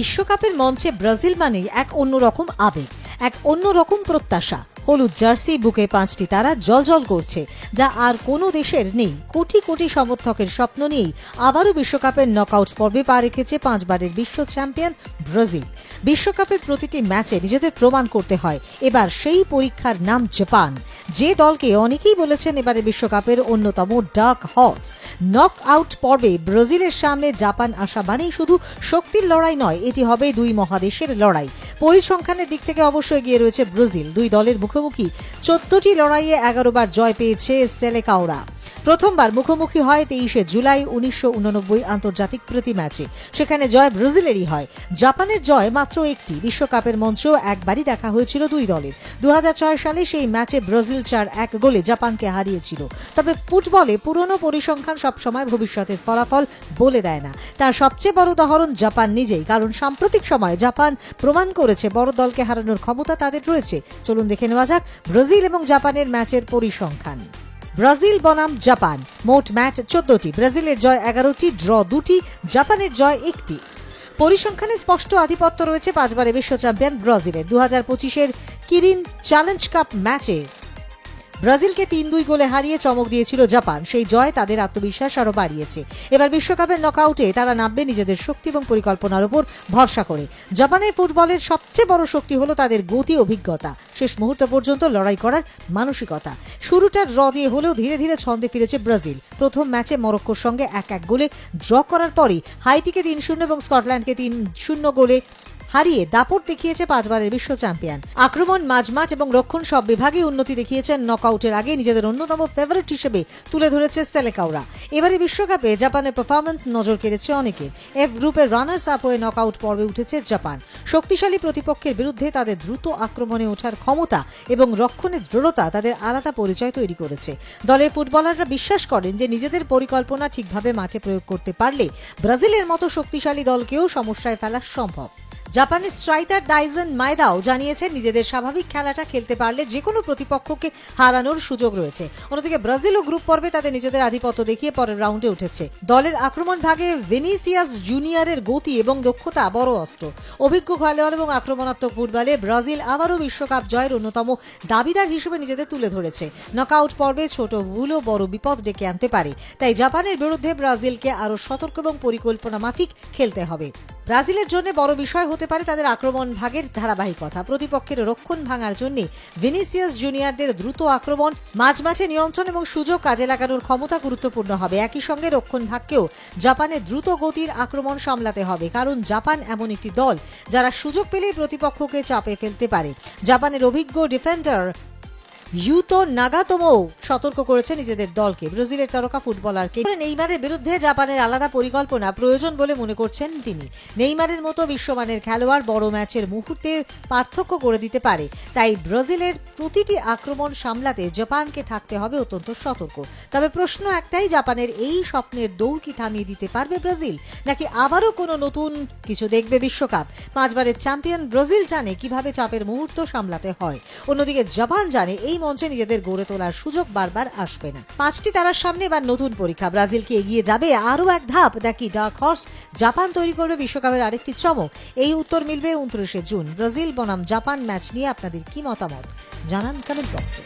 বিশ্বকাপের মঞ্চে ব্রাজিল মানেই এক অন্যরকম আবেগ, এক অন্যরকম প্রত্যাশা। হলুদ জার্সি, বুকে 5টি তারা জ্বলজ্বল করছে, যা আর কোনো দেশের নেই। কোটি কোটি সমর্থকের স্বপ্ন নিয়েই আবারও বিশ্বকাপের নকআউট পর্বে পা রেখেছে 5বারের বিশ্ব চ্যাম্পিয়ন ব্রাজিল। বিশ্বকাপের প্রতিটি ম্যাচে নিজেদের প্রমাণ করতে হয়। এবার সেই পরীক্ষার নাম জাপান, যে দলকে অনেকেই বলেছেন এবারে বিশ্বকাপের অন্যতম ডার্ক হর্স। নকআউট পর্বে ব্রাজিলের সামনে জাপান আসা মানেই শুধু শক্তির লড়াই নয়, এটি হবে দুই মহাদেশের লড়াই। পরিসংখ্যানের দিক থেকে অবশ্যই এগিয়ে রয়েছে ব্রাজিল। দুই দলের মুখোমুখি 14টি লড়াইয়ে 11বার জয় পেয়েছে সেলেকাওরা। প্রথমবার মুখোমুখি হয় 23শে জুলাই 1989 আন্তর্জাতিক প্রীতি ম্যাচে, সেখানে জয় ব্রাজিলেরই হয়। জাপানের জয় মাত্র একটি। বিশ্বকাপের মঞ্চেও একবারই দেখা হয়েছিল দুই দলের। 2006 সালে সেই ম্যাচে ব্রাজিল 4-1 গোলে জাপানকে হারিয়েছিল। তবে ফুটবলে পুরনো পরিসংখ্যান সবসময় ভবিষ্যতের ফলাফল বলে দেয় না। তার সবচেয়ে বড় উদাহরণ জাপান নিজেই, কারণ সাম্প্রতিক সময়ে জাপান প্রমাণ করেছে বড় দলকে হারানোর ক্ষমতা তাদের রয়েছে। চলুন দেখে নেওয়া যাক ব্রাজিল এবং জাপানের ম্যাচের পরিসংখ্যান। ব্রাজিল বনাম জাপান, মোট ম্যাচ 14টি, ব্রাজিলের জয় 11টি, ড্র 2টি, জাপানের জয় 1টি। পরিসংখ্যানে স্পষ্ট আধিপত্য রয়েছে 5বারে বিশ্ব চ্যাম্পিয়ন ব্রাজিলের। 2025-এর কিরিন চ্যালেঞ্জ কাপ ম্যাচে ব্রাজিলকে 3-2 গোলে হারিয়ে চমক দিয়েছিল জাপান। সেই জয় তাদের আত্মবিশ্বাস আরও বাড়িয়েছে। এবার বিশ্বকাপের নকআউটে তারা নামবে নিজেদের শক্তি এবং পরিকল্পনার উপর ভরসা করে। জাপানের ফুটবলের সবচেয়ে বড় শক্তি হলো তাদের গতি, অভিজ্ঞতা, শেষ মুহূর্ত পর্যন্ত লড়াই করার মানসিকতা। শুরুটা ড্র দিয়ে হলেও ধীরে ধীরে ছন্দে ফিরেছে ব্রাজিল। প্রথম ম্যাচে মরক্কোর সঙ্গে 1-1 গোলে ড্র করার পরই হাইতিকে 3-0 এবং স্কটল্যান্ডকে 3-0 গোলে হারিয়ে দাপট দেখিয়েছে 5বারের বিশ্ব চ্যাম্পিয়ন। আক্রমণ, মাঝমাঠ এবং রক্ষণ সব বিভাগে উন্নতি দেখিয়েছেন। নকআউটের আগে নিজেদের অন্যতম ফেভারিট হিসেবে তুলে ধরেছে সেলেকাওরা। এবারে বিশ্বকাপে জাপানের পারফরম্যান্স নজর কেড়েছে অনেকের। এফ গ্রুপের রানার্স আপ হয়ে নকআউট পর্বে উঠেছে জাপান। শক্তিশালী প্রতিপক্ষের বিরুদ্ধে তাদের দ্রুত আক্রমণে ওঠার ক্ষমতা এবং রক্ষণের দৃঢ়তা তাদের আলাদা পরিচয় তৈরি করেছে। দলের ফুটবলাররা বিশ্বাস করেন যে নিজেদের পরিকল্পনা ঠিকভাবে মাঠে প্রয়োগ করতে পারলে ব্রাজিলের মতো শক্তিশালী দলকেও সমস্যায় ফেলা সম্ভব। জাপানের স্ট্রাইকার দাইজন মায়েদাও জানিয়েছেন নিজেদের স্বাভাবিক খেলাটা খেলতে পারলে যে কোনো প্রতিপক্ষকে হারানোর সুযোগ রয়েছে। অন্যদিকে ব্রাজিলও গ্রুপ পর্বে তাদের নিজেদের আধিপত্য দেখিয়ে পরের রাউন্ডে উঠেছে। দলের আক্রমণ ভাগে ভিনিসিয়াস জুনিয়রের গতি এবং দক্ষতা বড় অস্ত্র। অভিজ্ঞ খেলোয়াড় এবং আক্রমণাত্মক ফুটবলে ব্রাজিল আবারও বিশ্বকাপ জয়ের অন্যতম দাবিদার হিসেবে নিজেদের তুলে ধরেছে। নকআউট পর্বে ছোট ভুলও বড় বিপদ ডেকে আনতে পারে, তাই জাপানের বিরুদ্ধে ব্রাজিলকে আরও সতর্ক এবং পরিকল্পনা মাফিক খেলতে হবে। ব্রাজিলের জন্য বড় বিষয় হতে পারে তাদের আক্রমণ ভাগের ধারাবাহিকতা। প্রতিপক্ষের রক্ষণ ভাঙার জন্য ভিনিসিয়াস জুনিয়রদের দ্রুত আক্রমণ, মাঝমাঠে নিয়ন্ত্রণ এবং সুযোগ কাজে লাগানোর ক্ষমতা গুরুত্বপূর্ণ হবে। একই সঙ্গে রক্ষণ ভাগকেও জাপানের দ্রুত গতির আক্রমণ সামলাতে হবে, কারণ জাপান এমন একটি দল যারা সুযোগ পেলেই প্রতিপক্ষকে চাপে ফেলতে পারে। জাপানের অভিজ্ঞ ডিফেন্ডার ইউতো নাগাতোমো সতর্ক করেছে নিজেদের দলকে। ব্রাজিলের তারকা ফুটবলারকে নেইমারের বিরুদ্ধে জাপানের আলাদা পরিকল্পনা প্রয়োজন বলে মনে করছেন তিনি। নেইমারের মতো বিশ্বমানের খেলোয়াড় বড় ম্যাচের মুহূর্তে পার্থক্য করে দিতে পারে, তাই ব্রাজিলের প্রতিটি আক্রমণ সামলাতে জাপানকে থাকতে হবে অত্যন্ত সতর্ক। তবে প্রশ্ন একটাই, জাপানের এই স্বপ্নের দৌড় কি থামিয়ে দিতে পারবে ব্রাজিল, নাকি আবারও কোনো নতুন কিছু দেখবে বিশ্বকাপ? 5বারের চ্যাম্পিয়ন ব্রাজিল জানে কিভাবে চাপের মুহূর্ত সামলাতে হয়। অন্যদিকে জাপান জানে এই মঞ্চে নিজেদের গড়ে তোলার সুযোগ বারবার আসবে না। 5টি তারার সামনে এবার নতুন পরীক্ষা। ব্রাজিল কি এগিয়ে যাবে আরও এক ধাপ, নাকি ডার্ক হর্স জাপান তৈরি করবে বিশ্বকাপের আরেকটি চমক? এই উত্তর মিলবে 29শে জুন। ব্রাজিল বনাম জাপান ম্যাচ নিয়ে আপনাদের কি মতামত জানান কমেন্ট বক্সে।